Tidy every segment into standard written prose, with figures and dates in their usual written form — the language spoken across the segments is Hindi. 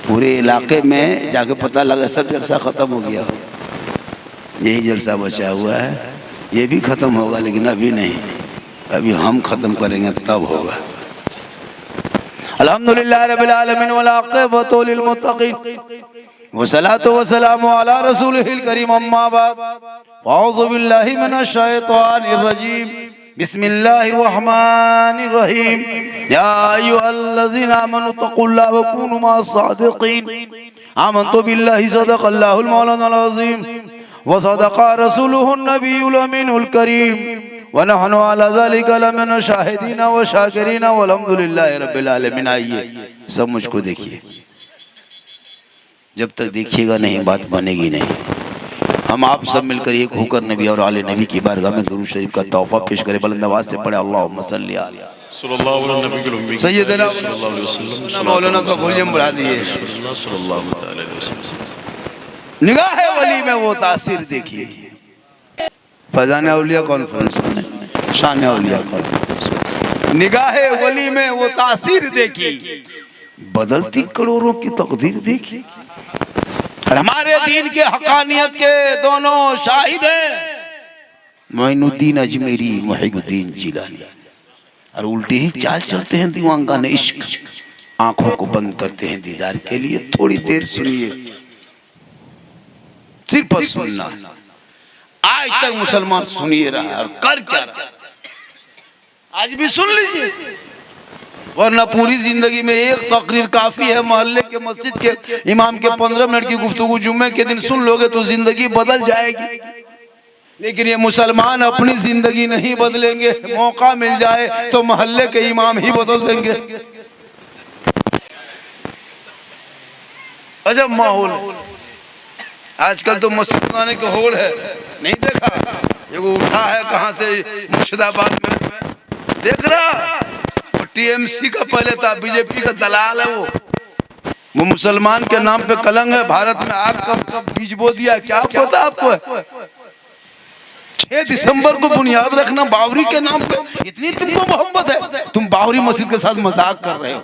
पूरे इलाके में जाके पता लगा सब जलसा खत्म हो गया, यही जलसा बचा हुआ है, ये भी खत्म होगा लेकिन अभी नहीं, अभी हम खत्म करेंगे तब होगा। अल्हम्दुलिल्लाह रब्बिल आलमीन वल आक़िबतु लिल मुत्तक़ीन वस्सलातु वस्सलामु अला रसूलिहिल करीम अम्मा बाद अऊज़ु बिल्लाहि मिनश शैतानिर रजीम बिस्मिल्लाहिर रहमानिर रहीम या अय्युहल्लज़ीना आमनु तक़ुल्लाह व कूनु मअस सादिक़ीन आमन्तु बिल्लाहि सदक़ल्लाहुल मौलानाल अज़ीम व सदक़ा रसूलुहुन नबियुल अमीनुल करीम व नहनु अला ज़ालिका लमिन शाहिदीन व शाकिरीन वल्हम्दुलिल्लाहि रब्बिल आलमीन। आइए सब मुझको देखिए, जब तक देखिएगा नहीं बात बनेगी नहीं। हम आप सब मिलकर एक होकर नबी और आले नबी की बारगाह में दुरूद शरीफ का तोहफा पेश करें। बुलंद आवाज से पढ़े अल्लाहुम्मा सल्ली अला सय्यदना मौलाना का वॉल्यूम बढ़ा दिए। निगाह वली में वो तासीर देखिए, फैजान औलिया कॉन्फ्रेंस में शान औलिया कॉन्फ्रेंस, निगाह वली में वो तासीर देखी, बदलती करोड़ों की तकदीर देखी। और हमारे दीन के हकानियत के दोनों शाहिद हैं, मोइनुद्दीन अजमेरी, मुहिउद्दीन जिलानी। और उल्टी ही चाल चलते हैं दीवानगान इश्क, आंखों को बंद करते हैं दीदार के लिए। थोड़ी देर सुनिए, सिर्फ सुनना। आज तक मुसलमान सुनिए रहा और कर क्या रहा, आज भी सुन लीजिए, वरना पूरी जिंदगी में एक तकरीर काफी है। मोहल्ले के मस्जिद के इमाम के 15 मिनट की गुफ्तगू जुम्मे के दिन सुन लोगे तो जिंदगी बदल जाएगी। लेकिन ये मुसलमान अपनी जिंदगी नहीं बदलेंगे, मौका मिल जाए तो मोहल्ले के इमाम ही बदल देंगे। अजब माहौल आजकल तो मस्जिद आने के होल है, नहीं देखा? ये वो उठा है कहाँ से, मुर्शिदाबाद में, देख रहा? टीएमसी का पहले था, बीजेपी का दलाल है वो मुसलमान के नाम पे कलंक है। भारत में आग का बीज बो दिया, क्या पता आपको? 6 दिसंबर को बुनियाद रखना बावरी के नाम पे, इतनी तुमको मोहब्बत है, तुम बावरी मस्जिद के साथ मजाक कर रहे हो।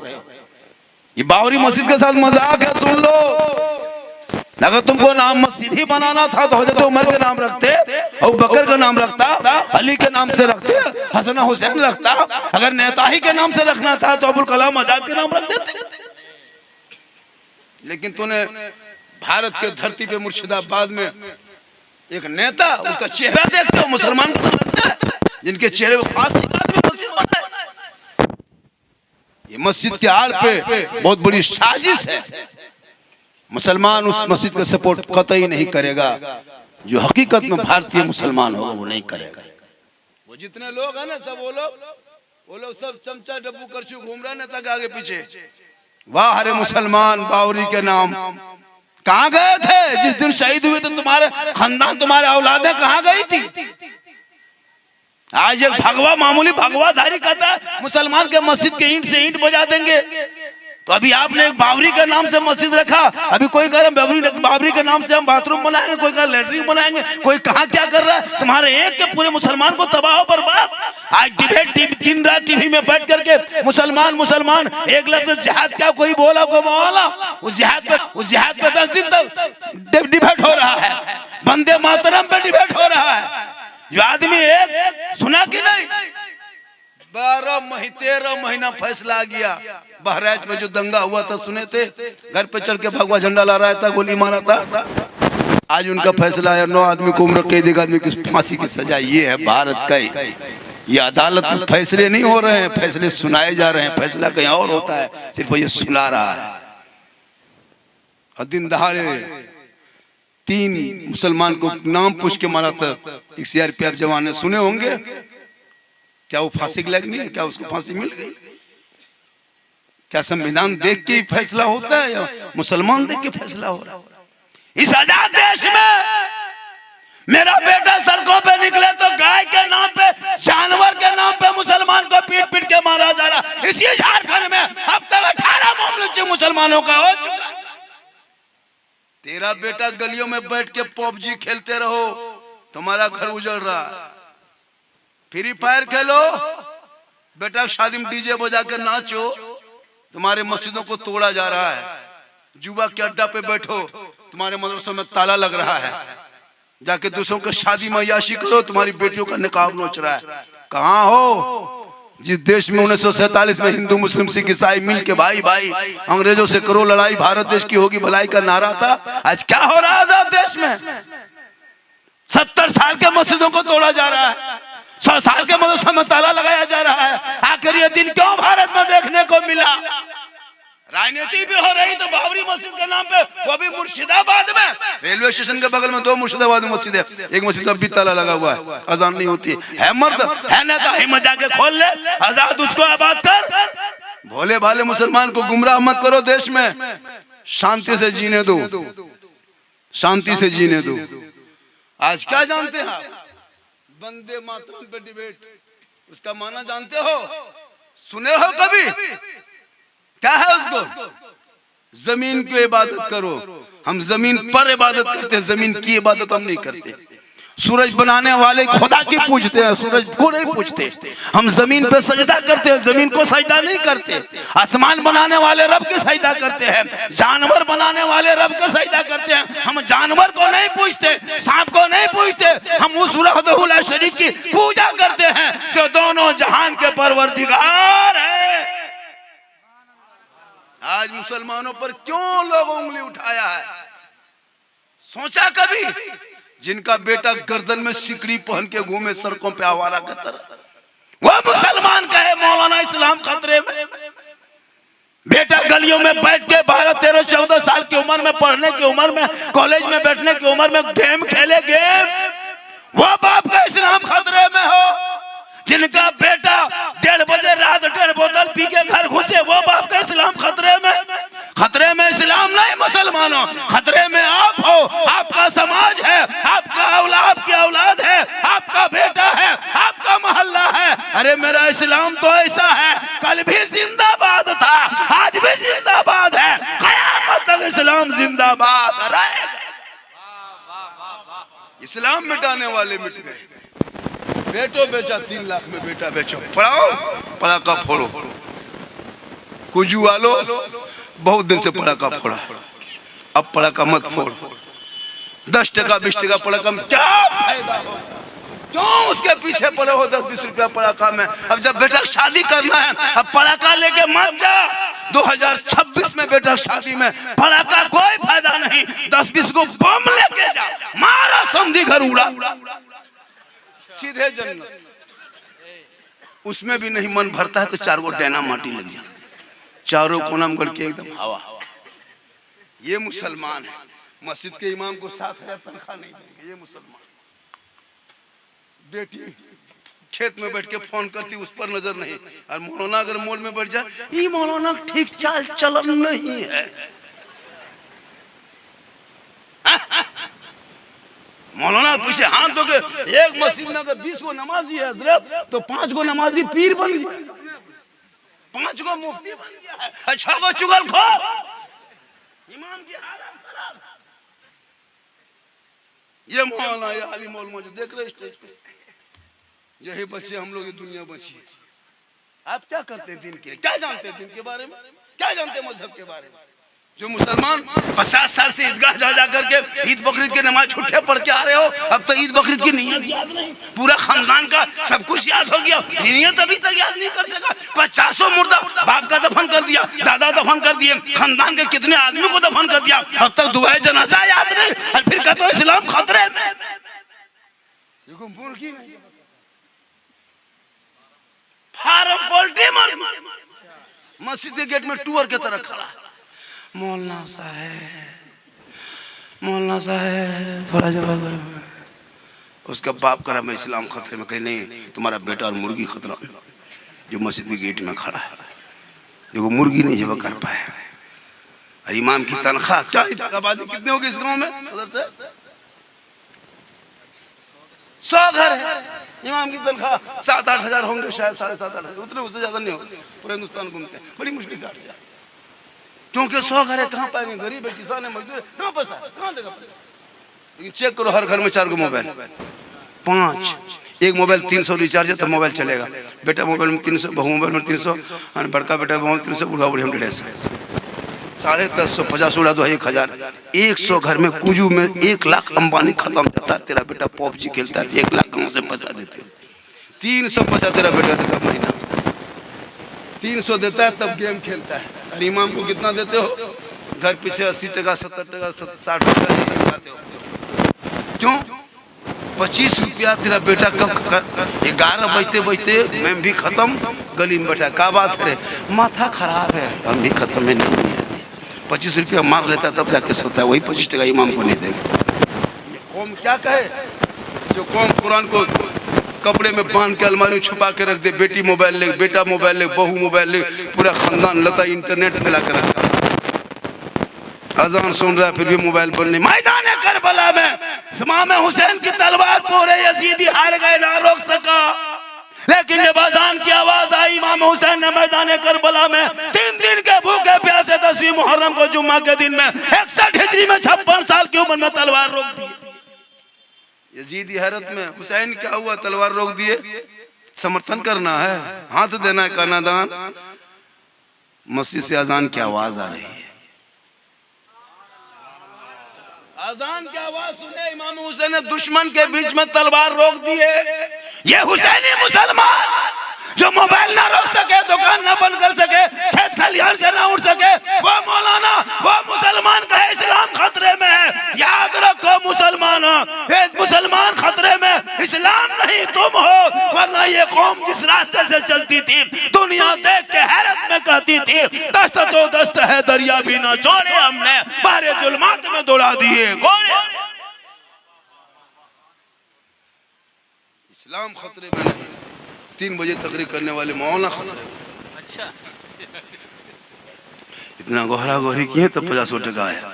ये बावरी मस्जिद के साथ मजाक है, सुन लो। अगर तुमको नाम मस्जिद ही बनाना था तो हजरत उमर के नाम रखते, अबू बकर का नाम रखता, अली के नाम से रखते, हसन हुसैन रखता। अगर नेता ही के नाम से रखना था तो अबुल कलाम आजाद के नाम रख देते। लेकिन तूने भारत के धरती पे मुर्शिदाबाद में एक नेता, उसका चेहरा देखते हो मुसलमान को लगता है, जिनके चेहरे पर फांसी का आदमी मस्जिद बनाए। ये मस्जिद के आड़ पे बहुत बड़ी साजिश है। मुसलमान उस मस्जिद का सपोर्ट कतई नहीं करेगा, जो हकीकत में भारतीय मुसलमान होगा वो नहीं करेगा। वो जितने लोग हैं ना सब वो लोग सब चमचा डब्बू करछू घूम रहे नेता के आगे पीछे। वाह हरे मुसलमान, बावरी के नाम कहाँ गए थे जिस दिन शहीद हुए थे तुम्हारे खानदान, तुम्हारे औलादें कहाँ गई थी? आज एक भगवा, मामूली भगवाधारी कहता है मुसलमान के मस्जिद के ईंट से ईंट बजा देंगे। तो अभी आपने एक बावरी के नाम से मस्जिद रखा, अभी कोई कह रहा है बावरी के नाम से हम बाथरूम बनाएंगे, कोई कह रहा लैट्रिन बनाएंगे, कोई कहाँ क्या कर रहा है। तुम्हारे एक के पूरे मुसलमान को तबाह बर्बाद। आज डिबेट दिन रात टीवी में बैठ करके मुसलमान एक लफ्ज जिहाद क्या कोई बोला को मौला, उस जिहाद पे 10 दिन तक डिबेट हो रहा है, वंदे मातरम पे डिबेट हो रहा है। जो आदमी एक सुना कि नहीं, 13 महीना फैसला आ गया। बहराइच में जो दंगा हुआ था सुने थे, घर पे चढ़ के भगवा झंडा ला रहा था, गोली मारा था। आज उनका फैसला है 9 आदमी को उम्र कैद, 1 आदमी की फांसी की सजा। ये है भारत का, ये अदालत में फैसले नहीं हो रहे हैं, फैसले सुनाए जा रहे हैं। फैसला कहीं और होता है, सिर्फ ये सुना रहा है। और दिन दहाड़े 3 मुसलमान को नाम पूछ के मारा था एक CRPF जवान ने, सुने होंगे। क्या वो फांसी के लायक नहीं है? क्या उसको फांसी मिल गई? क्या संविधान देख के फैसला होता है या मुसलमान देख के फैसला हो रहा है? इस आजाद देश में मेरा बेटा सड़कों पे निकले तो गाय के नाम पे, जानवर के नाम पे मुसलमान को पीट पीट के मारा जा रहा। इसी झारखंड में अब तक 18 मामले मुसलमानों का हो चुका। तेरा बेटा गलियों में बैठ के PUBG खेलते रहो, तुम्हारा घर उजड़ रहा है। फ्री फायर खेलो, बेटा शादी में DJ बजा के नाचो, तुम्हारे मस्जिदों को तोड़ा जा रहा है। जुआ के अड्डा पे बैठो, तुम्हारे मदरसों में ताला लग रहा है, जाके दूसरों के शादी में अय्याशी करो, तुम्हारी बेटियों का निकाह नोच रहा है। कहाँ हो? जिस देश में 1947 में हिंदू मुस्लिम सिख ईसाई मिल के भाई भाई अंग्रेजों से करो लड़ाई, भारत देश की होगी भलाई का नारा था, आज क्या हो रहा है आजाद देश में? 70 साल के मस्जिदों को तोड़ा जा रहा है, 100 साल के मदरसों में ताला लगाया जा रहा है। आखिर ये दिन क्यों भारत में देखने को मिला? राजनीति भी हो रही तो बाबरी मस्जिद के नाम पे, वो भी मुर्शिदाबाद में, रेलवे स्टेशन के बगल में 2 मुर्शिदाबाद में मस्जिद है, एक मस्जिद में भी ताला लगा हुआ है, अजान नहीं होती है। मर्द है ना तो हिम्मत जाके खोल ले, आजाद उसको आबाद कर। भोले भाले मुसलमान को गुमराह मत करो, देश में शांति से जीने दो, शांति से जीने दो। आज क्या जानते हैं आप? वंदे मातरम पे डिबेट, उसका माना जानते हो? सुने हो कभी? क्या है उसको? जमीन की इबादत करो, हम जमीन पर इबादत करते हैं, जमीन की इबादत हम नहीं करते। सूरज बनाने वाले खुदा की पूजते हैं, सूरज को नहीं पूजते। हम जमीन पे सजदा करते हैं, जमीन को सजदा नहीं करते। आसमान बनाने वाले रब के सजदा करते हैं, जानवर बनाने वाले रब के सजदा करते हैं। हम जानवर को नहीं पूजते, सांप को नहीं पूजते, हम उस वहदहु ला शरीक की पूजा करते हैं जो दोनों जहान के परवरदिगार है। आज मुसलमानों पर क्यों लोगों उंगली उठाया है? सोचा कभी? जिनका बेटा गर्दन में सिकड़ी पहन के घूमे सड़कों पे आवारा की तरह, वह मुसलमान कहे मौलाना इस्लाम खतरे में। बेटा गलियों में बैठ के 12, 13, 14 साल की उम्र में, पढ़ने की उम्र में, कॉलेज में बैठने की उम्र में गेम खेले, गेम। वह बाप का इस्लाम खतरे में हो। जिनका बेटा 1:30 बजे रात 1.5 बोतल पी के घर घुसे, वो बाप का इस्लाम खतरे में। खतरे में इस्लाम नहीं मुसलमानों, खतरे में आप हो, आपका समाज है, आपका आपकी औलाद है, आपका बेटा है, आपका मोहल्ला है। अरे मेरा इस्लाम तो ऐसा है, कल भी जिंदाबाद था, आज भी जिंदाबाद है, कयामत तक इस्लाम जिंदाबाद रहेगा। इस्लाम मिटाने वाले मिट गए। बेटो बेचा 3 लाख में, बेटा बेचो, पढ़ाओ, पड़ाका फोड़ो। कुजू वालो बहुत दिन से पड़ाका फोड़ा, अब पड़ाका मत फोड़। 10 टका 20 टका पड़ाका में क्या फायदा हो? क्यों उसके पीछे पड़े हो 10-20 रुपया पड़ाका में? अब जब बेटा शादी करना है, अब पड़ाका लेके मत जा। 2026 में बेटा शादी में पड़ाका कोई फायदा नहीं, 10-20 को बम लेके जा, मारा समझी घर उड़ा, सीधे जन्नत। उसमें भी नहीं मन भरता है तो 4 गो डैना माटी लग जाए, चारों कोना में गड़ के एकदम हवा। ये मुसलमान है। मस्जिद के इमाम को 7,000 तनख्वाह नहीं देंगे, ये मुसलमान। बेटी खेत में बैठ के फोन करती, उस पर नजर नहीं। और मौलाना अगर मोल में बैठ जाए, ये मौलाना ठीक चाल चलन नहीं है। मौलाना पीछे हाथ धो के, एक मस्जिद में अगर 20 गो नमाजी है हजरत, तो 5 गो नमाजी पीर बन गया, 5 गो मुफ्ती बन गया है, 6 गो चुगलखोर। इमाम की हालत खराब। ये मौलाना, ये हाली मौल मौजूद देख रहे स्टेज पे, यही बच्चे हम लोग, ये दुनिया बची। आप क्या करते हैं दिन के लिए? क्या जानते हैं दिन के बारे में? क्या जानते हैं मजहब के बारे में? जो मुसलमान 50 साल से ईदगाह जा करके ईद बकरीद की नमाज छुट्टे पढ़ के आ रहे हो, अब तो ईद बकरीद की नियत याद नहीं, पूरा खानदान का सब कुछ याद हो गया, नियत अभी तक याद नहीं कर सका। 50 मुर्दा बाप का दफन कर दिया, दादा दफन कर दिए, खानदान के कितने आदमी को दफन कर दिया, अब तक दुआए जनाजा याद नहीं, और फिर कहते हो इस्लाम खतरे में। फार्म पोल्ट्री मस्जिद के गेट में टूर के तरह खड़ा है। मौलाना साहब थोड़ा जवाब करो। उसका बाप करा मैं इस्लाम खतरे में, कहीं नहीं, तुम्हारा बेटा और मुर्गी खतरा, जो मस्जिद के गेट में खड़ा है, देखो मुर्गी नहीं जब कर पाया। और इमाम की तनख्वाह क्या आबादी कितने होगी इस गांव में? सदर से 100 घर है, इमाम की तनख्वाह 7-8 हजार होंगे शायद, 7.5-8 हजार, उतने, उससे ज्यादा नहीं होगा। पूरे हिंदुस्तान घूमते हैं, बड़ी मुश्किल से 8 हजार, क्योंकि 100 घर है, कहाँ पाएंगे? गरीब है, किसान है, मजदूर है, कहाँ पैसा है, कहाँ देगा? लेकिन चेक करो, हर घर में 4 गो मोबाइल, 5, एक मोबाइल 300 रिचार्ज है तो मोबाइल चलेगा। बेटा मोबाइल में 300, बहू मोबाइल में 300, बड़का बेटा मोबाइल 300, बुढ़ा बुढ़ी हम 150। 1050 50 उड़ा दो 1000 100 घर में कुजू में 1 लाख अंबानी खत्म जाता है। तेरा बेटा पबजी खेलता है 1 लाख कहाँ से बचा देते हो। 300 पैसा तेरा बेटा देता महीना 300 देता है तब गेम खेलता है। और इमाम को कितना देते हो? घर पीछे 80 टका 70 टका 60 टका क्यों? 25 रुपया तेरा बेटा कब 11 बजते बजते मैं भी खत्म गली में बैठा। क्या बात है माथा खराब है हम भी खत्म है नहीं आती। 25 रुपया मार लेता तब जाके सोता है। वही 25 टका इमाम को नहीं देगा। ये कौम क्या कहे जो कौम कुरान को कपड़े में बांध के अलमारी में छुपा के रख दे। बेटी मोबाइल ले, बेटा मोबाइल ले, बहू मोबाइल ले, पूरा खानदान लता इंटरनेट मिला कर रखा। अजान सुन रहा है फिर भी मोबाइल बनने। मैदान करबला में इमाम हुसैन की तलवार पूरे यजीदी हार गए, ना रोक सका। लेकिन जब अजान की आवाज आई इमाम हुसैन ने मैदान करबला में 3 दिन के भूखे प्यासे 10वीं मुहर्रम को जुम्मा के दिन में 61 हिजरी में 56 साल की उम्र में तलवार रोक दी। यजीदी हैरत में हुसैन क्या हुआ तलवार रोक दिए। समर्थन करना है, हाथ देना है कनादान। मस्जिद से अजान की आवाज आ रही है। अजान की आवाज सुने इमाम हुसैन ने दुश्मन के बीच में तलवार रोक दी है। ये हुसैनी मुसलमान जो मोबाइल ना रोक सके, दुकान ना बंद कर सके, खेत खलिहान से ना उठ सके, वो मौलाना वो मुसलमान का है इस्लाम खतरे में है। याद रखो मुसलमान, एक मुसलमान खतरे में इस्लाम नहीं तुम हो। वरना ये कौम जिस रास्ते से चलती थी दुनिया देख के हैरत में कहती थी दस्त तो दस्त है दरिया भी ना छोड़े, हमने बारे जुल्मात में दौड़ा दिए घोड़े। इस्लाम खतरे में नहीं, 3 बजे तकरीर करने वाले मौलाना खतरे में। अच्छा इतना गोहरा गोहरी किए तो 50 टका आया।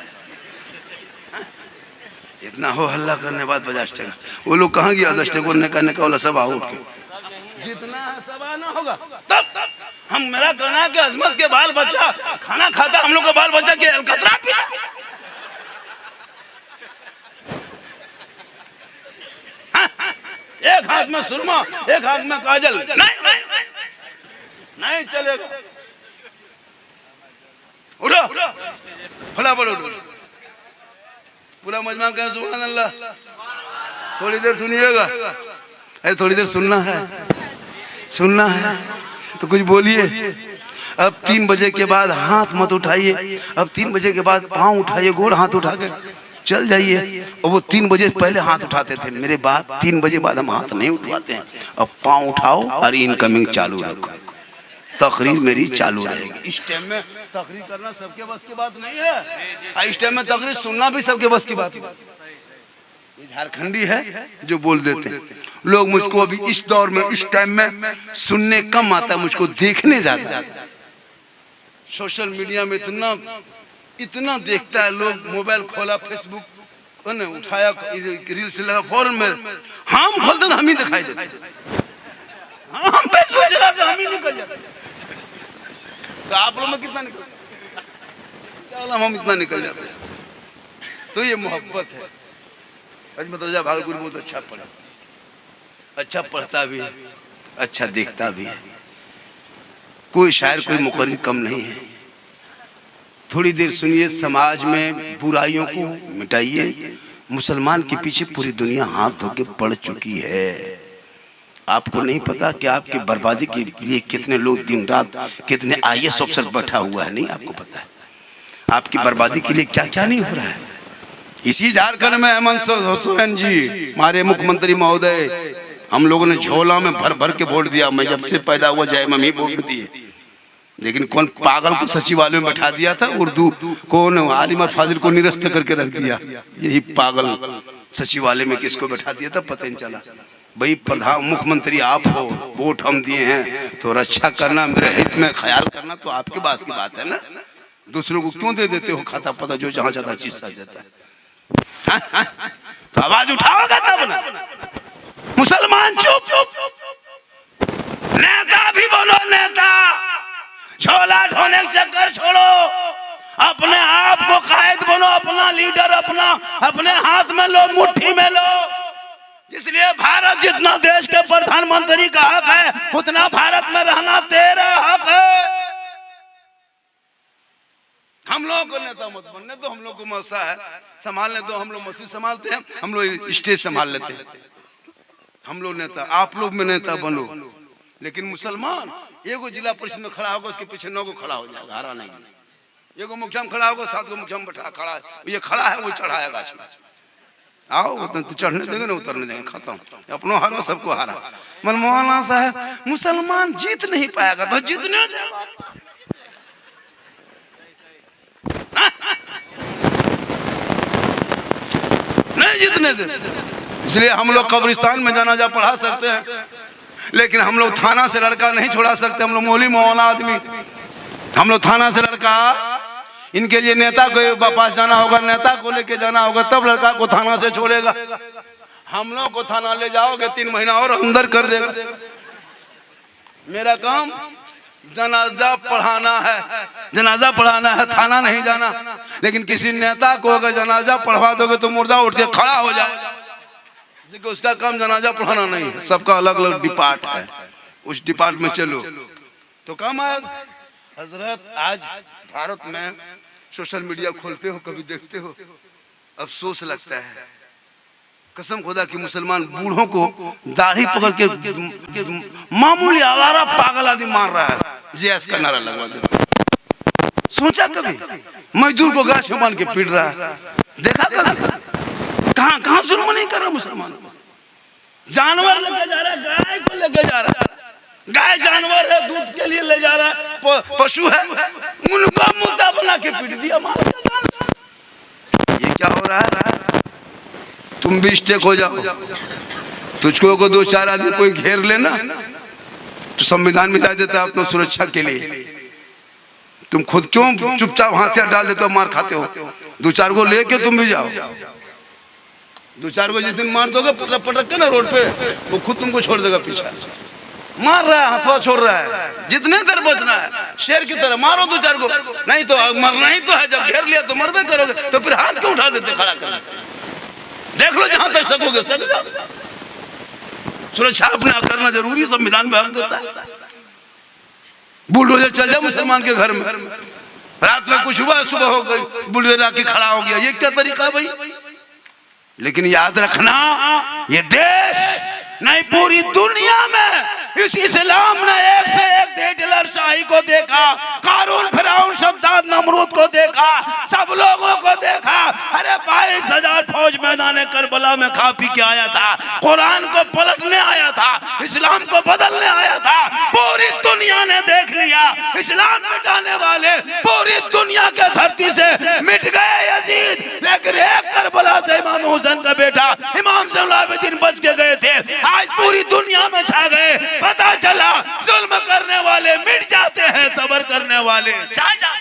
इतना हो हल्ला करने बाद 50 टका। वो लोग कहाँ गया 10 टका ने करने का वाला सब आओ उठ के जितना है सब आना होगा। तब हम मेरा कहना कि अजमत के बाल बच्चा खाना खाता, हम लोग का बाल बच्चा के अलकतरा पीता। एक हाथ में सुरमा एक हाथ में काजल, नहीं चलेगा। उठो फला पर उठो। पूरा मजमा कहे सुभान अल्लाह। थोड़ी देर सुनिएगा। अरे थोड़ी देर सुनना है, सुनना है तो कुछ बोलिए। अब 3 बजे के बाद हाथ मत उठाइए। अब 3 बजे के बाद पाँव उठाइए, गोड़ हाथ उठा के चल जाइए। और वो 3 बजे पहले हाथ उठाते थे। मेरे बाप 3 बजे बाद हम हाथ नहीं उठवाते हैं। अब पाँव उठाओ और इनकमिंग चालू रखो। तकरीर मेरी चालू रहेगी। इस टाइम में तकरीर करना सबके बस की बात नहीं है। इस टाइम में तकरीर सुनना भी सबके बस की बात। ये झारखंडी है जो बोल देते हैं लोग। मुझको अभी इस दौर में इस टाइम में सुनने कम आता, मुझको देखने ज्यादा। सोशल मीडिया में इतना देखता है लोग। मोबाइल खोला फेसबुक उठाया रील्स लगा फौरन में हम खोलते तो हम ही दिखाई देते। हम फेसबुक चलाते हम ही निकल जाते। तो आप लोग में कितना निकलता, हम इतना निकल जाते। तो ये मोहब्बत है। अजमत रजा भागलपुर बहुत अच्छा पढ़ा, अच्छा पढ़ता भी है, अच्छा देखता भी है। कोई शायर कोई मुकर्रिर कम नहीं है। थोड़ी देर सुनिए। समाज में बुराइयों को मिटाइए। मुसलमान के पीछे पूरी दुनिया हाथ धो के पड़ चुकी है। आपको नहीं पता कि आपकी बर्बादी के लिए कितने लोग दिन रात, कितने IAS अफसर बैठा हुआ है। नहीं आपको पता है आपकी बर्बादी के लिए क्या क्या नहीं हो रहा है। इसी झारखंड में हेमंत सोरेन जी हमारे मुख्यमंत्री महोदय, हम लोगों ने झोला में भर भर के वोट दिया। मैं जब से पैदा हुआ जय मम्मी वोट दिए। लेकिन कौन पागल को सचिवालय में बैठा दिया था। उर्दू कौन आलिम और फाजिल को निरस्त करके रख दिया। यही पागल सचिवालय में किसको बैठा दिया था पता नहीं चला। भाई प्रधान मुख्यमंत्री आप हो, वोट हम दिए हैं तो रक्षा करना, मेरे हित में ख्याल करना तो आपके पास की बात है ना। दूसरों को क्यों दे देते हो खाता पता जो जहाँ चाहता चीज सा जाता है। तो आवाज उठाओगे तब ना। मुसलमान चुप चुप। नेता भी बोलो नेता। झोला ढोने का चक्कर छोड़ो। अपने आप को कायद बनो। अपना लीडर अपने हाथ में लो, मुट्ठी में लो। इसलिए भारत जितना देश के प्रधानमंत्री का हक है उतना भारत में रहना तेरा हक है। हम लोगों को नेता मत बनने दो, हम लोग को मौसा है संभालने दो, हम लोग मस्जिद संभालते हैं, हम लोग स्टेज संभाल लेते हैं, हम लोग नेता, आप लोग में नेता बनो। लेकिन मुसलमान एगो जिला परिषद में खड़ा होगा, उसके पीछे 9 को खड़ा हो जाएगा, हारा नहीं। एगो मुखिया में खड़ा होगा, 7 को मुखिया में बैठा खड़ा है, ये खड़ा है वो चढ़ाएगा इसमें, आओ तो चढ़ने देंगे ना उतरने देंगे, खत्म, अपनों हारा सबको हारा। मनमोहन साहब मुसलमान जीत नहीं पाएगा तो जीतने देगा, नहीं जीतने दे। इसलिए हम लोग कब्रिस्तान में जनाजा पढ़ा सकते हैं, लेकिन हम लोग थाना से लड़का नहीं छोड़ा सकते। हम लोग मौली मौलाना आदमी, हम लोग थाना से लड़का, इनके लिए नेता को पास जाना होगा, नेता को लेके जाना होगा, तब लड़का को थाना से छोड़ेगा। हम लोग को थाना ले जाओगे 3 महीना और अंदर कर देगा। मेरा काम जनाजा पढ़ाना है, जनाजा पढ़ाना है, थाना नहीं जाना। लेकिन किसी नेता को अगर जनाजा पढ़वा दोगे तो मुर्दा उठ के खड़ा हो जाए, उसका काम जनाजा पढ़ाना नहीं, सबका अलग अलग डिपार्ट है, उस डिपार्ट में चलो तो काम है। हजरत आज भारत में सोशल मीडिया खोलते हो, कभी देखते हो, अफसोस लगता है कसम खुदा कि मुसलमान बूढ़ों को दाढ़ी पकड़ के मामूली आवारा पागल आदमी मार रहा है, जेएस का नारा लगवा देता। सोचा कभी मजदूर को गाछ में बांध के पीट रहा है, देखा कभी? कहाँ जुल्म नहीं कर रहा मुसलमान, जानवर लेके जा रहा है, गाय को लेके जा रहा है, गाय जानवर है, दूध के लिए ले जा रहा है, पशु है, उनका मुद्दा बना के पीट दिया, मार दिया। ये क्या हो रहा है? तुम भी स्टेक हो जाओ, तुझको को 2-4 आदमी कोई घेर लेना तो संविधान में जा देता है अपना सुरक्षा के लिए। तुम खुद क्यों चुपचाप हाथ डाल देते हो, मार खाते हो? 2-4 को लेके तुम भी जाओ, 2-4 को जिस दिन मार दोगे पटक के ना रोड पे, वो खुद तुमको छोड़ देगा पीछे। मार रहा है, हथवा छोड़ रहा है, जितने देर बचना है शेर की तरह मारो 2-4 को, नहीं तो मरना ही तो है। जब घेर लिया तो मरबे करोगे, तो फिर हाथ क्यों उठा देते खड़ा कर? देख लो जहां तक सकोगे सक जाओ। सुरक्षा अपना करना जरूरी, संविधान में हक देता है। बुलडोजर चल जाए मुसलमान के घर में, रात में कुछ हुआ, सुबह हो गई बुलडोजर आके खड़ा हो गया, ये क्या तरीका भाई? लेकिन याद रखना, ये देश नहीं पूरी दुनिया में इस इस्लाम ने एक से एक हिटलर शाही को देखा, कारून, फिरौन, शद्दाद, नमरूद को देखा, सब लोगों को देखा। अरे 22,000 फौज मैदान करबला में खा पी के आया था, कुरान को पलटने आया था, इस्लाम को बदलने आया था। पूरी दुनिया ने देख लिया, इस्लाम मिटाने वाले पूरी दुनिया के धरती से मिट गए यजीद, लेकिन एक करबला से इमाम हुसैन का बेटा इमाम ज़ैनुल आबिदीन बच के गए थे। आज पूरी दुनिया में छा गए। पता चला जुल्म करने वाले मिट जाते हैं, सब्र करने वाले छा जाते हैं।